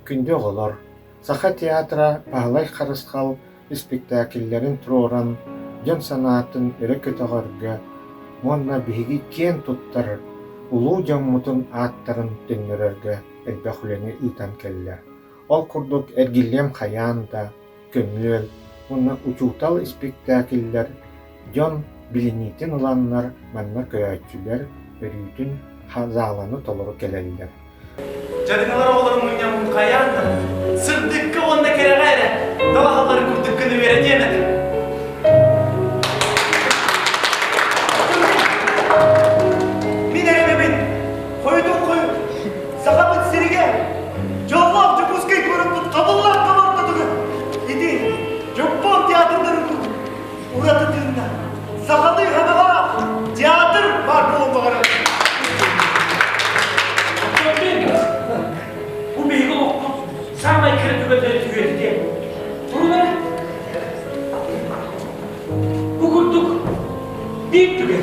күндө олор. Саха театра баалай харысхал спектакльлерин туроран дьон санаатын өрө көтөгөргө монна биһиги киэн туттар улуу дьоҥмутун ааттарын түннөрөргө элбэхүлэни ыытан келлер. Ол курдук эргиллиэм хайаан да, көмүөл, онна учуутал спектакльлер дьон билиниитин ыланнар манна көйөччүлэр өрүүтүн зааланы толору келеллер. Жадыңалар олар мұням қаянды, сырдыққа онда кере ғайры, далағалары күрдіккіні веретемеді. Мен әрімемен, қойдың қойып, сақамын серіге, жоллап жүпускай көріп бұд қабыллар қабартадығы. Еде, жоппон театрдарын күрді, ұраты дүйінна, сақалы ғанаға театр бар болу бағара. Самый критикальный ответ. Трудно? Букутук. Биттуге.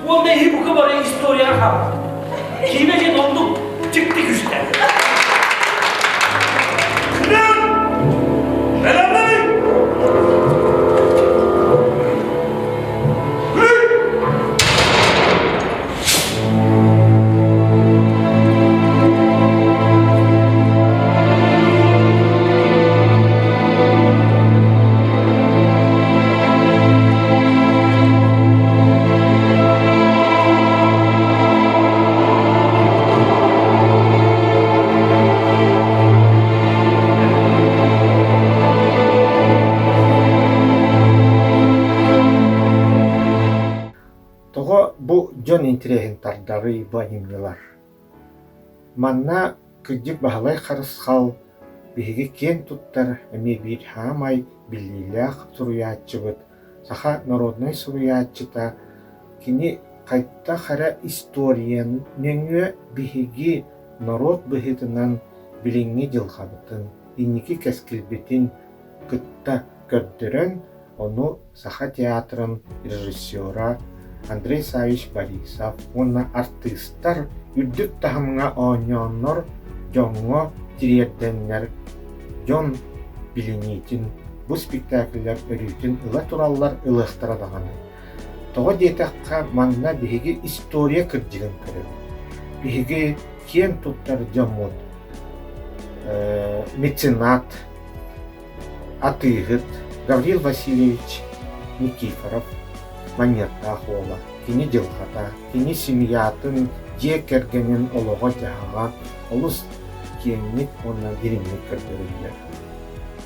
Он не и букабара история хам. Киме же нонду тикти güçler. Бу дьон интересин тардары банимнылар. Манна кыддик баһалай харысхал биһиги киэн туттар эми биир хаамай биллиилээх суруяаччыбыт, саха народной суруяаччыта кини кайтта хара историен нөҥүө биһиги народ быһытынан билиҥҥи дьылхабытын, инники кэскилбитин кытта көрдөрөн ону саха театрын режиссера Андрей Савич Борисов, онна артисттар үрдүк тахымыңа ооньооннор дьоҥҥо тириэрдэннэр дьон билиниитин бу спектакльлер өрүүтүн ыла тураллар ылыахтара даҕаны. Тоҕо диэтэххэ манна биһиги история кырдьыгын көрөбүт. Биһиги киэн туттар дьоммут меценат, атыыгыт Гавриил Васильевич Никифоров маньяттаах уола, кини дьылхата, кини семьятын дьиэ кэргэнин олоҕо дьаһаҕа олус киэнник онна диримник көрдөрүллэр.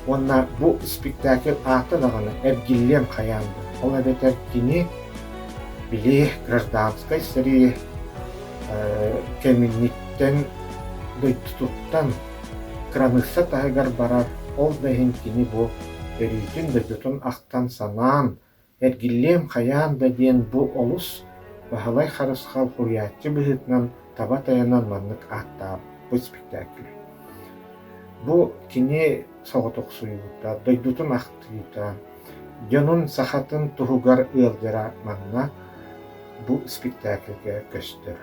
Онна бу спектакль аата даҕаны эргиллиэм хайаанда. Ол эбэтэр кини били гражданскай сэрии кэминниттэн дойдутуттан краныкса таһыгар барар. Ол дэһин кини бу өрүүтүн дөбүтүн ахтан санаан эргиллиэм хайаанда диэн бу олус баһалай харысхал хуруяаччы быһытынан таба таянан маннык ааттаап бу спектакль. Бу кини соҕотох суйуута, дойдутун ахтыыта, дьонун сахатын туһугар ыалдьара манна бу спектакльге көстөр.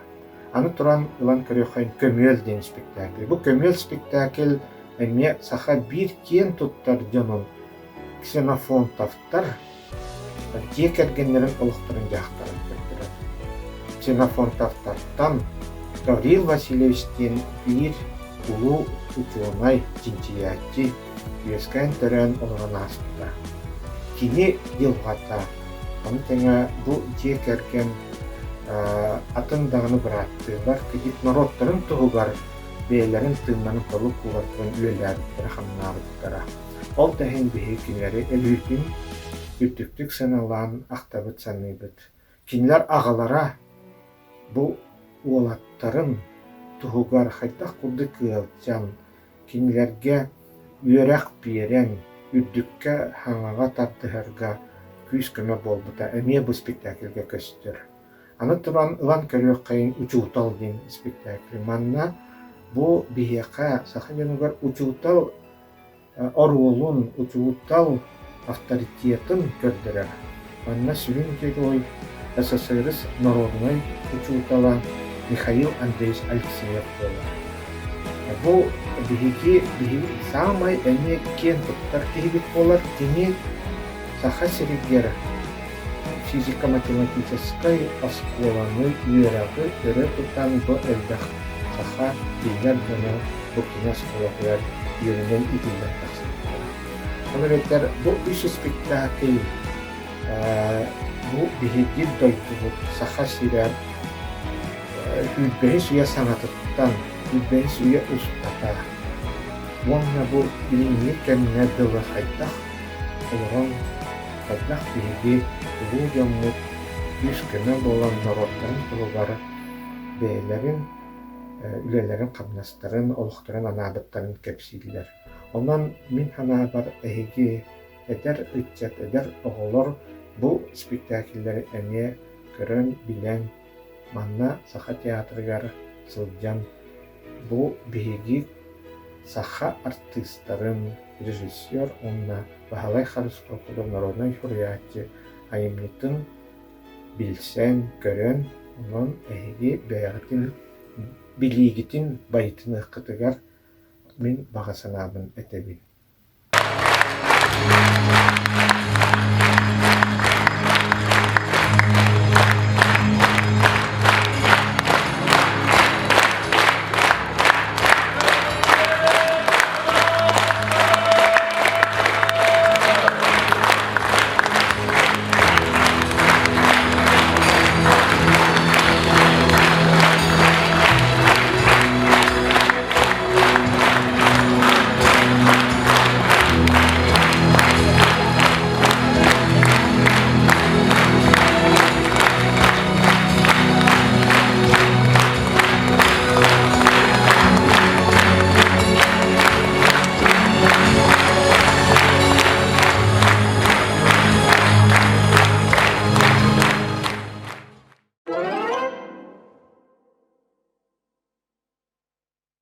Аны туран ылан көрөөхайын көмүөл диэн спектакль. Бу көмүөл спектакль эмне саха биир киэн туттар дьонун Ксенофонтовтар тиэ кэргэннэрин олохторун дьаахтарын көрдөрөр. Ксенофонтовтартан Гавриил Васильевич диэн биир улуу учуунай чинчияччи үөскэн төрөн олоронааспыта. Кини дьылҕата, аны тэҥэ бу тиэ кэргэн атын даҕаны бырааттыылар кидик народторун туһугар бэйэлэрин тыыннанын толук кугартын үөлээбиттэрэ хамнаабыттара. Ол тэһин биһи кинилэри элүүтүн үттүктүк саналаан ахтабыт саныыбыт. Кинилэр аҕалара бу уолаттарын туһугар хайдах курдук кыалчан кинилэргэ үөрэх биэрэн үрдүккэ хаҥаҕа тартыһарга күүс көмө болбута эмиэ бу спектакльге көстөр. Аны туран ылан көрөөххайын учуутал диэн спектакль. Манна бу биһиэхэ саха дьонугар учуутал оруолун, учуутал авторитетін көрдірер. Манна сүрін герой СССР народной учуутала Михаил Андреевич Алексеев болар. Бу биһиги самай эми кен туттар киһибит болар тини саха сиригер физико-математической осколаны үерагы өрө тутан бу элдах саха билер гана букина сколатыгар йөрүнен итилер тахсыктар. Алареттер бу үш спектакль бу биһиги дойтубут саха сирер үббэһис уя санатыттан үббэһис уя устата. Уонна бу билинни кэмнэ дылы хайдах олорон хайдах биһиги улуу жоммут үс кэмэ болан народтарын тулубары бээлерин үлелерин кабнастарын олохторын анаабыттарын кэпсииллер. Онан мин ханаабар эһиги эдер ытчат эдер оҕолор бу спектакльлер эмиэ көрөн билэн манна саха театрыгар сылдьан бу биһиги саха артисттарын режиссер онна Бахалай Харыскопулов народной хореатчы айымнытын билсен көрөн онон эһиги бэйагытын билигитин байтын ыккытыгар мин багасанаабын этебин.